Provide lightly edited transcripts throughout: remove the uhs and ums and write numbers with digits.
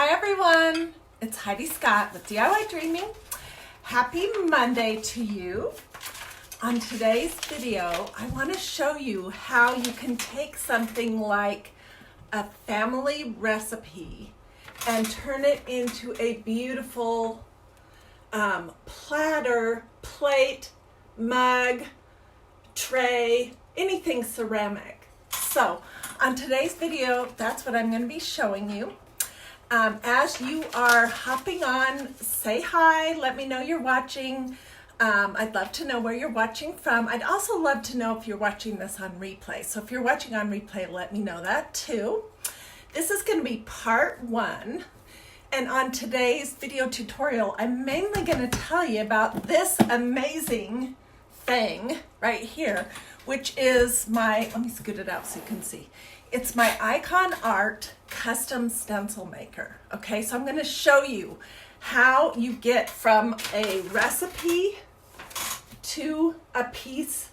Hi everyone, it's Hiedi Scott with DiyDreaming. Happy Monday to you. On today's video, I want to show you how you can take something like a family recipe and turn it into a beautiful platter, plate, mug, tray, anything ceramic. So on today's video, that's what I'm going to be showing you. As you are hopping on, say hi, let me know you're watching. I'd love to know where you're watching from. I'd also love to know if you're watching this on replay. So if you're watching on replay, let me know that too. This is going to be part 1. And on today's video tutorial, I'm mainly going to tell you about this amazing thing right here, which is my, let me scoot it out so you can see. It's my IkonArt Custom Stencil Maker. Okay, so I'm going to show you how you get from a recipe to a piece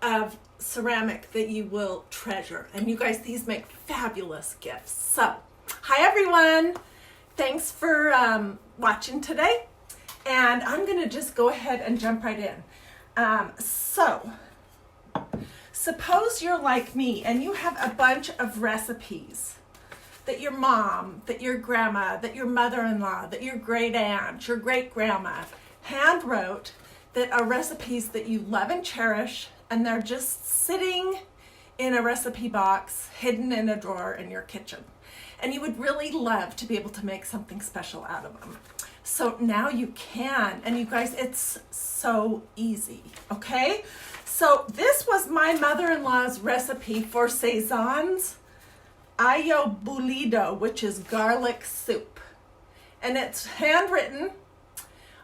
of ceramic that you will treasure. And you guys, these make fabulous gifts. So, hi everyone. Thanks for watching today. And I'm going to just go ahead and jump right in. Suppose you're like me and you have a bunch of recipes that your mom, that your grandma, that your mother-in-law, that your great aunt, your great grandma hand wrote, that are recipes that you love and cherish, and they're just sitting in a recipe box hidden in a drawer in your kitchen. And you would really love to be able to make something special out of them. So now you can, and you guys, it's so easy, okay? So this was my mother-in-law's recipe for Cezanne's ayo bulido, which is garlic soup. And it's handwritten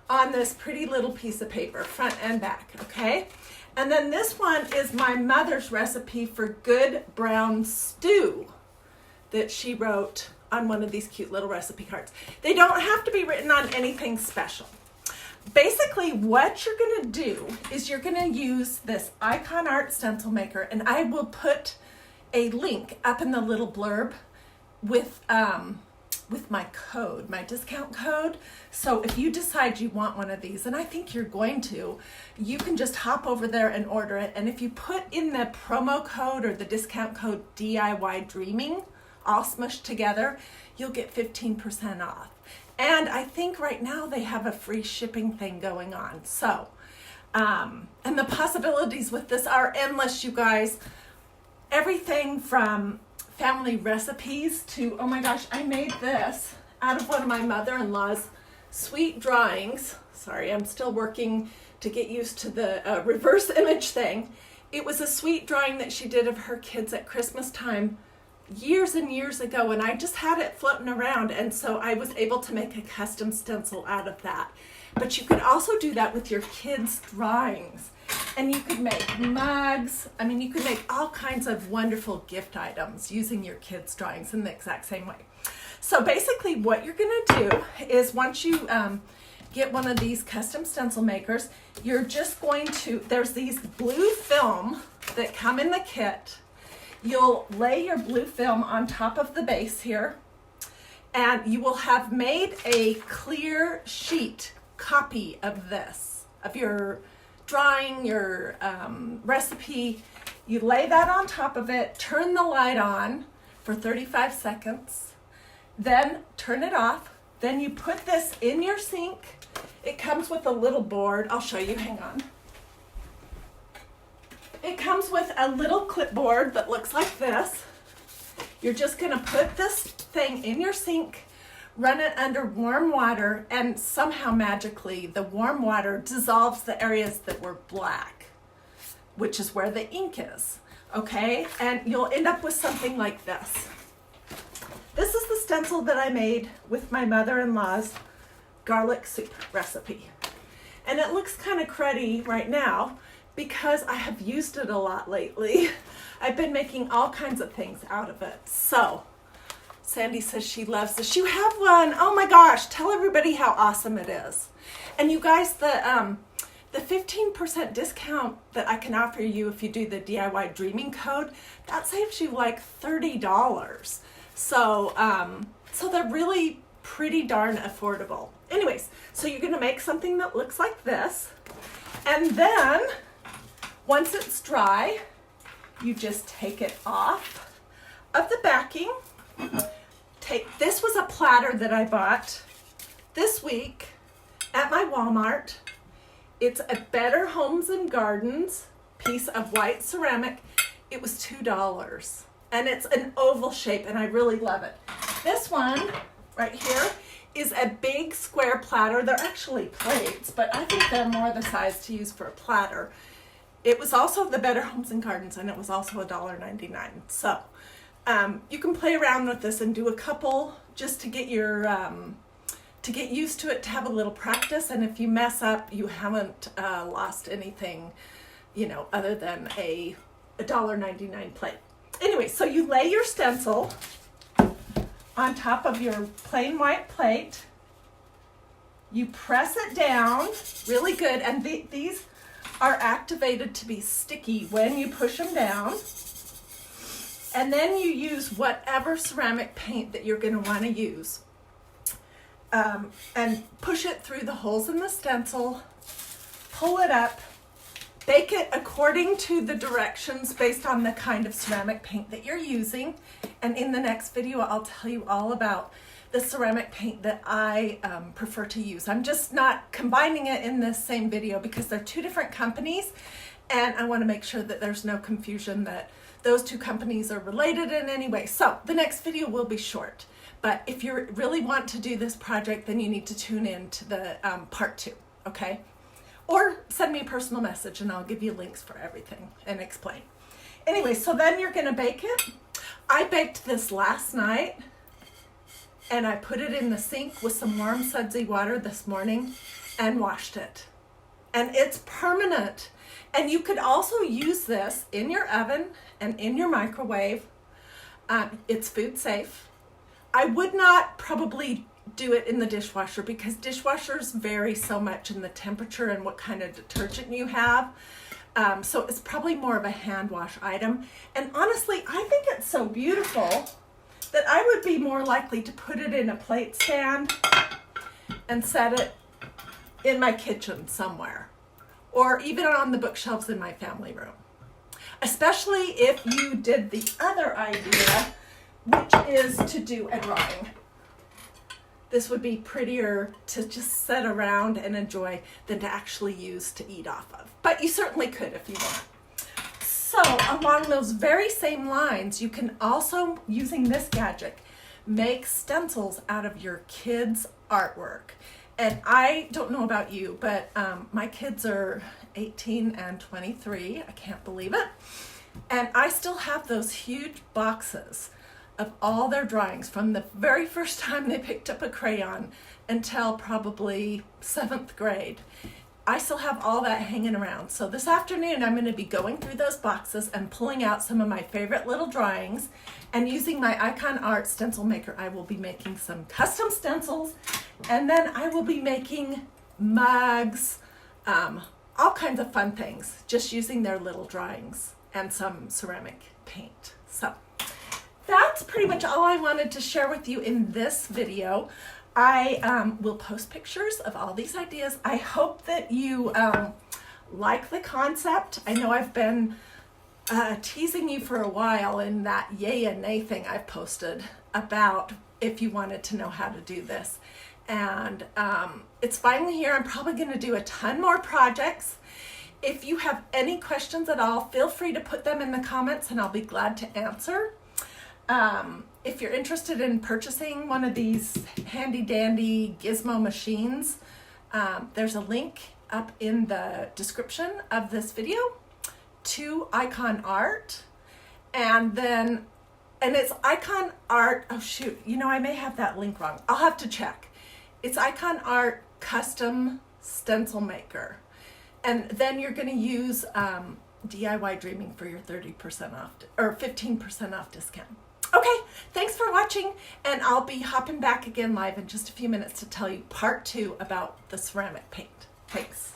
on this pretty little piece of paper, front and back, okay? And then this one is my mother's recipe for good brown stew that she wrote on one of these cute little recipe cards. They don't have to be written on anything special. Basically, what you're going to do is you're going to use this IkonArt Stencil Maker, and I will put a link up in the little blurb with my code, my discount code. So if you decide you want one of these, and I think you're going to, you can just hop over there and order it. And if you put in the promo code or the discount code DiyDreaming, all smushed together, you'll get 15% off. And I think right now they have a free shipping thing going on. So, and the possibilities with this are endless, you guys. Everything from family recipes to, oh my gosh, I made this out of one of my mother-in-law's sweet drawings. Sorry, I'm still working to get used to the reverse image thing. It was a sweet drawing that she did of her kids at Christmas time years and years ago, and I just had it floating around, and so I was able to make a custom stencil out of that. But you could also do that with your kids' drawings, and you could make mugs. I mean, you could make all kinds of wonderful gift items using your kids' drawings in the exact same way. So basically what you're going to do is once you get one of these custom stencil makers, you're just going to, there's these blue film that come in the kit. You'll lay your blue film on top of the base here, and you will have made a clear sheet copy of this, of your drawing, your recipe. You lay that on top of it, turn the light on for 35 seconds, then turn it off. Then you put this in your sink. It comes with a little board. I'll show you, hang on. It comes with a little clipboard that looks like this. You're just going to put this thing in your sink, run it under warm water, and somehow magically the warm water dissolves the areas that were black, which is where the ink is, okay? And you'll end up with something like this. This is the stencil that I made with my mother-in-law's garlic soup recipe. And it looks kind of cruddy right now, because I have used it a lot lately. I've been making all kinds of things out of it. So, Sandy says she loves this. You have one. Oh my gosh, tell everybody how awesome it is. And you guys, the 15% discount that I can offer you if you do the DiyDreaming code, that saves you like $30. So So they're really pretty darn affordable. Anyways, so you're gonna make something that looks like this. And then once it's dry, you just take it off of the backing. This was a platter that I bought this week at my Walmart. It's a Better Homes and Gardens piece of white ceramic. It was $2 and it's an oval shape and I really love it. This one right here is a big square platter. They're actually plates, but I think they're more the size to use for a platter. It was also the Better Homes and Gardens and it was also $1.99. So you can play around with this and do a couple just to get your to get used to it, to have a little practice. And if you mess up, you haven't lost anything, you know, other than a $1.99 plate. Anyway, so you lay your stencil on top of your plain white plate. You press it down really good, and these are activated to be sticky when you push them down. And then you use whatever ceramic paint that you're going to want to use. And push it through the holes in the stencil, pull it up, bake it according to the directions based on the kind of ceramic paint that you're using. And in the next video, I'll tell you all about the ceramic paint that I prefer to use. I'm just not combining it in this same video because they're two different companies, and I want to make sure that there's no confusion that those two companies are related in any way. So the next video will be short. But if you really want to do this project, then you need to tune in to the part 2, okay? Or send me a personal message and I'll give you links for everything and explain. Anyway, so then you're gonna bake it. I baked this last night and I put it in the sink with some warm sudsy water this morning and washed it. And it's permanent. And you could also use this in your oven and in your microwave. It's food safe. I would not probably do it in the dishwasher because dishwashers vary so much in the temperature and what kind of detergent you have. So it's probably more of a hand wash item. And honestly, I think it's so beautiful that I would be more likely to put it in a plate stand and set it in my kitchen somewhere, or even on the bookshelves in my family room. Especially if you did the other idea, which is to do a drawing. This would be prettier to just set around and enjoy than to actually use to eat off of. But you certainly could if you want. So along those very same lines, you can also, using this gadget, make stencils out of your kids' artwork. And I don't know about you, but my kids are 18 and 23. I can't believe it. And I still have those huge boxes of all their drawings from the very first time they picked up a crayon until probably 7th grade. I still have all that hanging around. So this afternoon, I'm going to be going through those boxes and pulling out some of my favorite little drawings, and using my IkonArt Stencil Maker, I will be making some custom stencils, and then I will be making mugs, all kinds of fun things, just using their little drawings and some ceramic paint. So that's pretty much all I wanted to share with you in this video. I will post pictures of all these ideas. I hope that you like the concept. I know I've been teasing you for a while in that yay and nay thing I've posted about if you wanted to know how to do this. And it's finally here. I'm probably going to do a ton more projects. If you have any questions at all, feel free to put them in the comments and I'll be glad to answer. If you're interested in purchasing one of these handy dandy gizmo machines, there's a link up in the description of this video to IkonArt, and it's IkonArt, oh shoot, you know, I may have that link wrong. I'll have to check. It's IkonArt Custom Stencil Maker. And then you're going to use DiyDreaming for your 30% off or 15% off discount. Okay, thanks for watching, and I'll be hopping back again live in just a few minutes to tell you part 2 about the ceramic paint. Thanks.